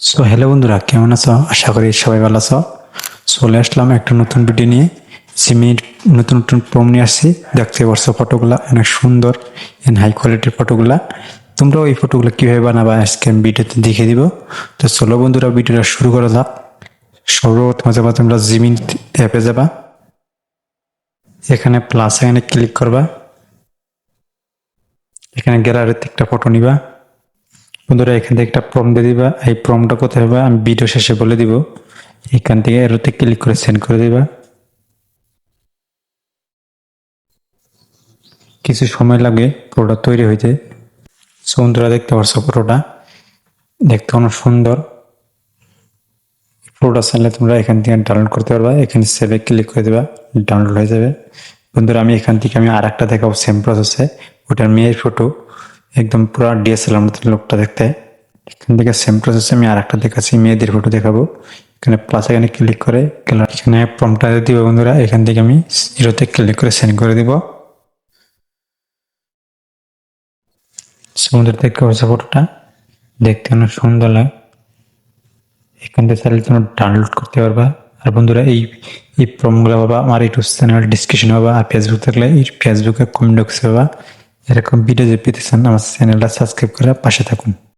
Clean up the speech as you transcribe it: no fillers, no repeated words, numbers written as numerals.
So hello বন্ধুরা, কেমন আছো? আশা করি সবাই ভালো আছো। চলে আসলাম একটা নতুন ভিডিও নিয়ে। সিমির নতুন নতুন প্রম নিয়ে আসছি। দেখতে পারছো ফটোগুলা অনেক সুন্দর এন্ড হাই কোয়ালিটির ফটোগুলা। তোমরাও এই ফটোগুলো কীভাবে বানাবা আজকে আমি ভিডিওতে দেখিয়ে দিব। তো চলো বন্ধুরা, ভিডিওটা শুরু করা যাক। সর্বপ্রথম যাবা তোমরা জিমিন অ্যাপে যাবা, এখানে প্লাস এখানে ক্লিক করবা, এখানে গ্যালারিতে একটা ফটো নিবা। বন্ধুরা এখান থেকে একটা প্রম দিয়ে দিবা। এই প্রমটা কোথায় হবে আমি ভিডিও শেষে বলে দিব। এখান থেকে এরোতে ক্লিক করে সেন্ড করে দিবা। কিছু সময় লাগে পুরোটা তৈরি হইতে। সো বন্ধুরা দেখতে পারছো পুরোটা দেখতে অনেক সুন্দর। পুরোটা চাইলে তোমরা এখান থেকে ডাউনলোড করতে পারবা। এখানে সেভে ক্লিক করে দেবা, ডাউনলোড হয়ে যাবে। বন্ধুরা আমি এখান থেকে আমি আর একটা দেখাবো সেম প্রসেসে। ওটার মেয়ের ফটো একদম পুরো ডিএসএলআর মতো লোকটা দেখতে। এখান থেকে সেম প্রসেসে আমি আর একটা দেখাচ্ছি, মেয়েদের ফটো দেখাবো। এখানে প্লাস এখানে ক্লিক করে এখানে প্রম্পটটা দিব বন্ধুরা। এখান থেকে আমি জিরোতে ক্লিক করে সেন্ড করে দিব। সমুদ্র দেখতে পাচ্ছ ফটোটা দেখতে অনেক সুন্দর লাগে। এখান থেকে চাইলে তোমরা ডাউনলোড করতে পারবা। আর বন্ধুরা এই এই প্রমগুলো পাবা আমার ইউটিউব চ্যানেল ডিসক্রিপশনে পাবা। আর ফেসবুক থাকলে এই ফেসবুকে কমেন্ট বক্সে পাবা। এরকম ভিডিও যে পেতে চান আমার চ্যানেলটা সাবস্ক্রাইব করে পাশে থাকুন।